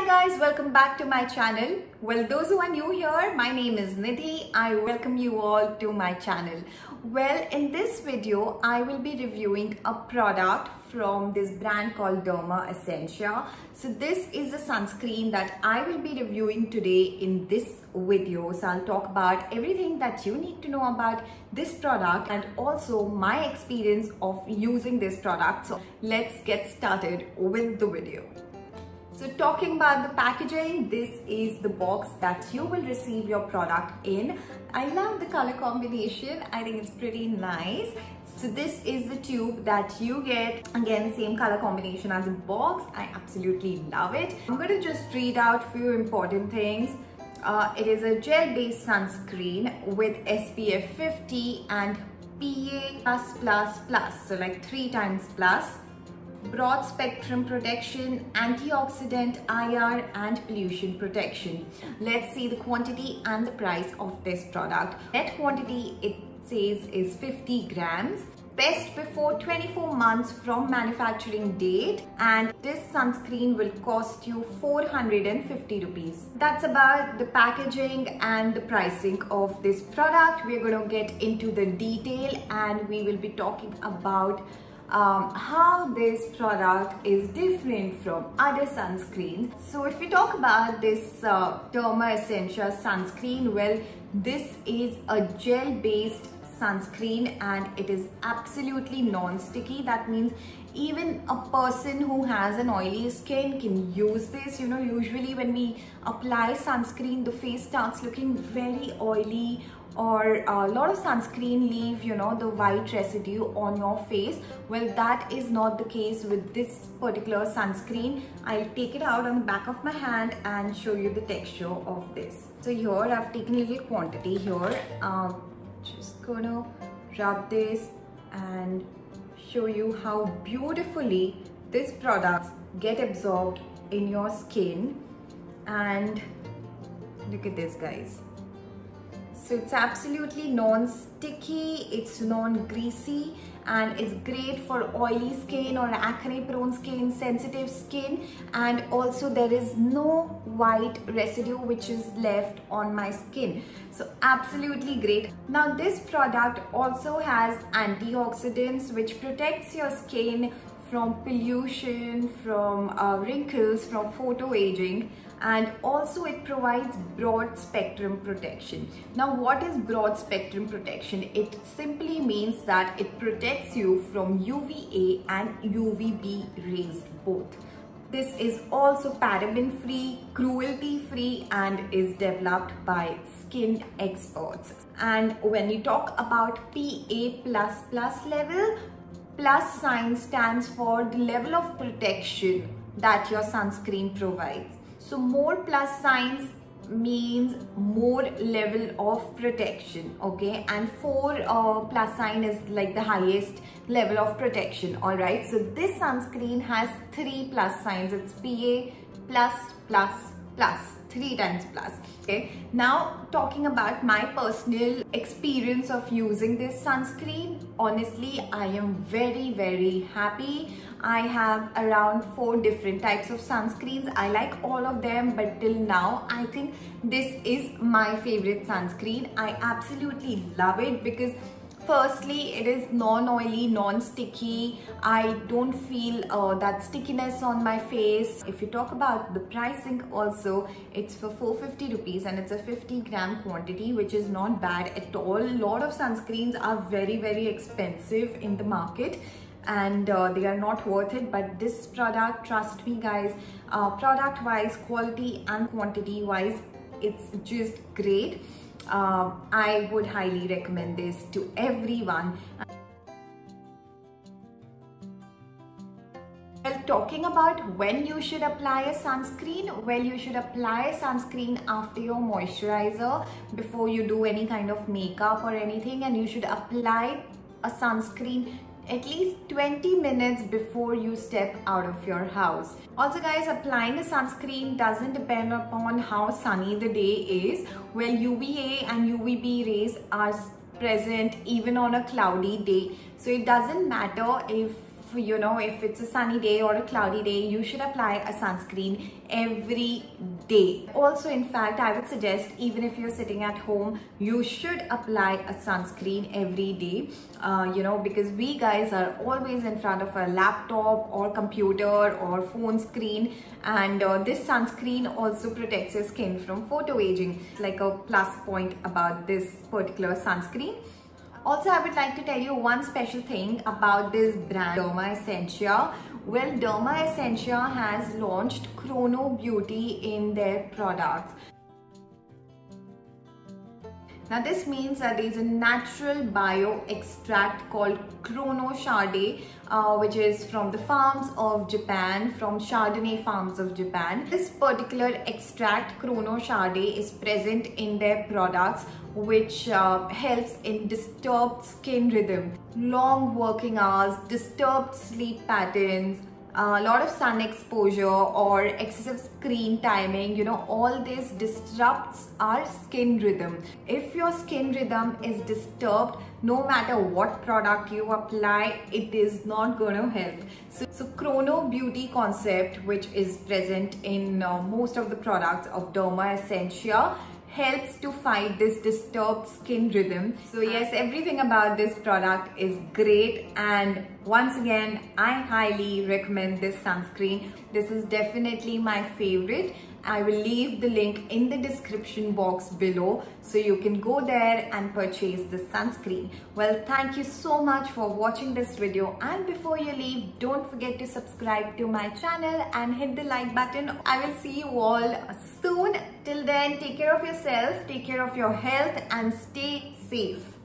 guys, welcome back to my channel. Well, those who are new here, my name is Nidhi. I welcome you all to my channel. Well, in this video, I will be reviewing a product from this brand called Derma Essentia. So this is the sunscreen that I will be reviewing today in this video. So I'll talk about everything that you need to know about this product and also my experience of using this product. So let's get started with the video. So talking about the packaging, this is the box that you will receive your product in. I love the color combination. I think it's pretty nice. So this is the tube that you get. Again, same color combination as a box. I absolutely love it. I'm going to just read out a few important things. It is a gel-based sunscreen with SPF 50 and PA+++, so like 3 times plus. Broad spectrum protection, antioxidant, IR and pollution protection. Let's see the quantity and the price of this product. Net quantity, it says, is 50 grams. Best before 24 months from manufacturing date, and this sunscreen will cost you 450 rupees. That's about the packaging and the pricing of this product. We're going to get into the detail and we will be talking about how this product is different from other sunscreens. So if we talk about this Derma Essentia sunscreen, well, this is a gel-based sunscreen and it is absolutely non-sticky. That means even a person who has an oily skin can use this. You know, usually when we apply sunscreen, the face starts looking very oily, or a lot of sunscreen leave, you know, the white residue on your face. Well, that is not the case with this particular sunscreen. I'll take it out on the back of my hand and show you the texture of this. So here I've taken a little quantity here. Just gonna rub this and show you how beautifully this product get absorbed in your skin. And look at this, guys. So it's absolutely non-sticky, it's non-greasy, and it's great for oily skin or acne-prone skin, sensitive skin, and also there is no white residue which is left on my skin. So absolutely great. Now this product also has antioxidants which protects your skin from pollution, from wrinkles, from photo aging, and also it provides broad spectrum protection. Now what is broad spectrum protection? It simply means that it protects you from UVA and UVB rays both. This is also paraben free, cruelty free, and is developed by skin experts. And when you talk about PA++ level, plus sign stands for the level of protection that your sunscreen provides. So more plus signs means more level of protection, okay? And 4 plus sign is like the highest level of protection, all right? So this sunscreen has 3 plus signs. It's PA+++, 3 times plus, okay? Now talking about my personal experience of using this sunscreen, honestly I am very happy. I have around 4 different types of sunscreens. I like all of them, but till now I think this is my favorite sunscreen. I absolutely love it because firstly, it is non-oily, non-sticky. I don't feel that stickiness on my face. If you talk about the pricing also, it's for 450 rupees and it's a 50 gram quantity, which is not bad at all. A lot of sunscreens are very expensive in the market and they are not worth it, but this product, trust me guys, product wise, quality and quantity wise, it's just great. I would highly recommend this to everyone. Well, talking about when you should apply a sunscreen, well, you should apply a sunscreen after your moisturizer, before you do any kind of makeup or anything, and you should apply a sunscreen at least 20 minutes before you step out of your house. Also guys, applying a sunscreen doesn't depend upon how sunny the day is. Well, UVA and UVB rays are present even on a cloudy day. So it doesn't matter if if it's a sunny day or a cloudy day, you should apply a sunscreen every day. Also, in fact, I would suggest even if you're sitting at home, you should apply a sunscreen every day, because we guys are always in front of a laptop or computer or phone screen, and this sunscreen also protects your skin from photo aging. It's like a plus point about this particular sunscreen. Also, I would like to tell you one special thing about this brand, Derma Essentia. Well, Derma Essentia has launched Chrono Beauty in their products. Now this means that there is a natural bio extract called Chrono Sade, which is from the farms of Japan, from Chardonnay farms of Japan. This particular extract, Chrono Sade, is present in their products, which helps in disturbed skin rhythm, long working hours, disturbed sleep patterns, a lot of sun exposure or excessive screen timing. All this disrupts our skin rhythm. If your skin rhythm is disturbed, no matter what product you apply, it is not going to help. So Chrono Beauty concept, which is present in most of the products of Derma Essentia, helps to fight this disturbed skin rhythm. So yes, everything about this product is great, and once again, I highly recommend this sunscreen. This is definitely my favorite. I will leave the link in the description box below, so you can go there and purchase the sunscreen. Well, thank you so much for watching this video, and before you leave, don't forget to subscribe to my channel and hit the like button. I will see you all soon. Till then, take care of yourself, take care of your health, and stay safe.